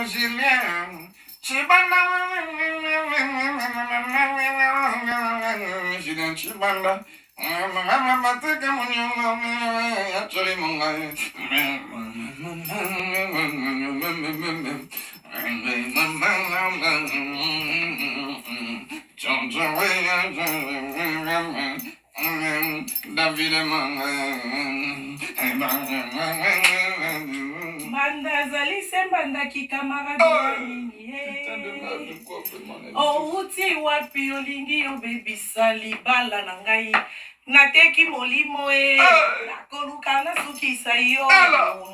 Julien, Chibanda, Julien Chibanda, Banda zali sembanda ki camarade oh uti wapi olingi yo baby sali bala na ngai nateki molimo nakoluka nasukisa yo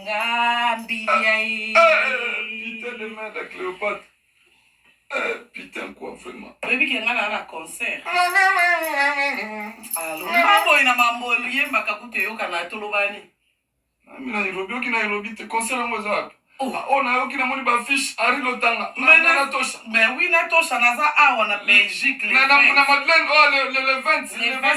ngambi ai putain de merde à Cléopâtre. Putain quoi vraiment. Baby qui est là à concert. Alors mambo ina mambo yemba kakute yo kana tolobani. Mina Nairobi oki Nairobi te concert ngo zapi. Oh na yoki na moni ba fiche ari lotanga. Na tosha. Mais oui na tosha naza awa na Belgique le. Na Madeleine le 20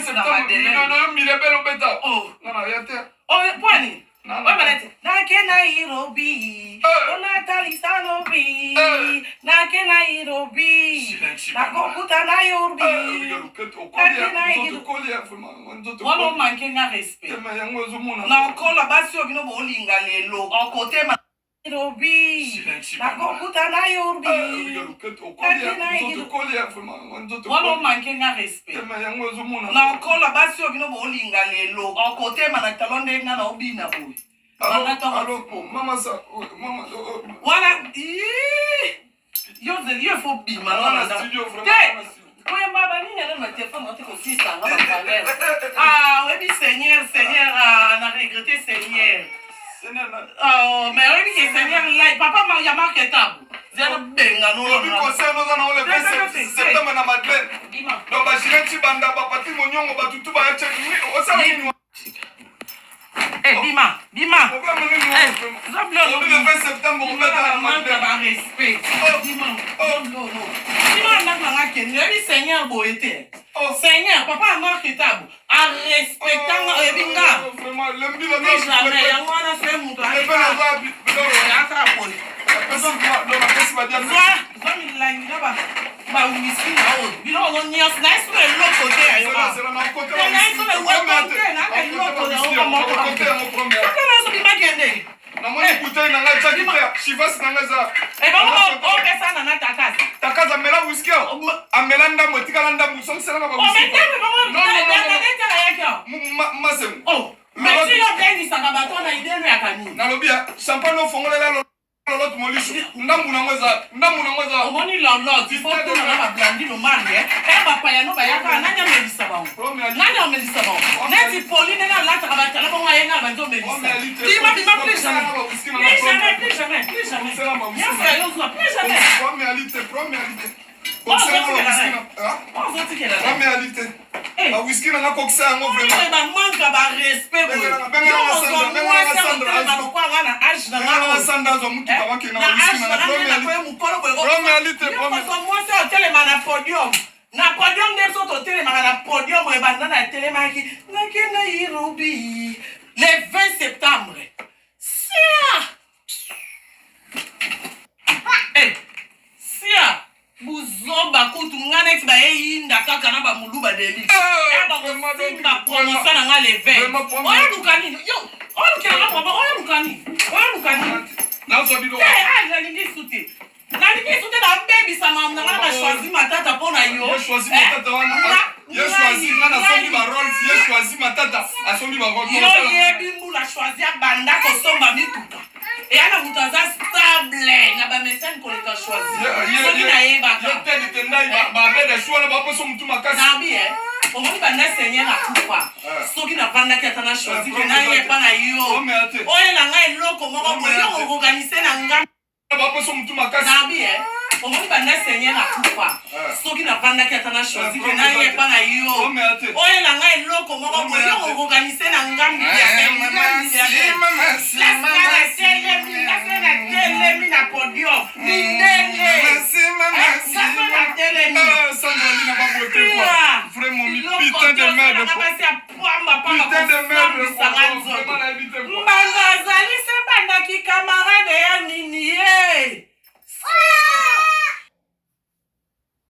septembre. No Mirabel obeta. Oh. Na yate. Oh pwani. Nake Nairobi, Onatalisha Nobi, Nake Nairobi, Nakokuta Nairobi, Nake Nairobi. Wano manke na respect. Na okola basi obino bolinga lelo, okote Nairobi, Nakokuta Nairobi, Nake Nairobi. Wano manke na respect. Na okola basi obino bolinga lelo, okote manatalonde nga na obina boy. Alors, maman ça, maman. Voilà, yo faut bima là dans studio vraiment. Oui, maman, ni na na téléphone on te aussi ça va parler. Ah, oui Seigneur, on a regretté Seigneur. Oh, mais oui Seigneur là, papa m'a ya marqué table. Zero benga no. Oui, concert nous en le 27 septembre na Madeleine. Donc ba Julien Banda ba pati monyongo ba tutu ba check. O ça ni. Eh, Bima. Eh, le 20 septembre, on va dans le respect. Bima, non. Bima, on a Seigneur Boété. Oh, Seigneur, papa a marqué table. En respectant Ebinga. Vraiment, l'homme dit jamais, il y a un fait mon toit. Il y a un tapoli. L'autre mon lit, ndamuna ngoza. Omoni lolo, il faut que na ba blandi no mari papa ya no ba ya ka nanya melisa ba. Nanya melisa ba. Neti poli na la ta ba tala ba ya na ba zo melisa. Bima plus jamais. Plus jamais. Ya frère yo zo plus jamais. Première a whisky na koksa ngo vraiment. Ba manka ba respect. Na podium de so to tele na podium e banda na tele maki na ke Nairobi le 20 septembre. Sia buzoba kutu ngana ti ba yinda kaka na ba muluba deli. Ba simba promotion na le 20. Oya lukani. Yo, oya lukani. Na so bido. La lingi souté. Na lingi souté na baby sama na ba choisi matata pona yo. Je choisi matata wana. Je choisi na sombi ba role, je choisi matata, a sombi ba role. Yo yebi mu la choisi banda ko somba mituka. Et à la mutaza stable, na ba message ko leka choisi. Yo na yeba. Yo tene tendai ba bede shwana ba poso mtu makasi. Na bi omoni banda Seigneur akufa. Soki na banda ki atana choisi ke na yeba na yo. Oye na ngai loko moko boyo yo organiser na ngam. Ba poso mtu makasi. Na bi omoni banda Seigneur akufa. Soki na banda ki atana choisi ke na yeba na yo. Oye na ngai loko moko boyo yo organiser na ngam ya. Na podium. Vraiment, putain de merde. Mbanga zali se banda ki kamara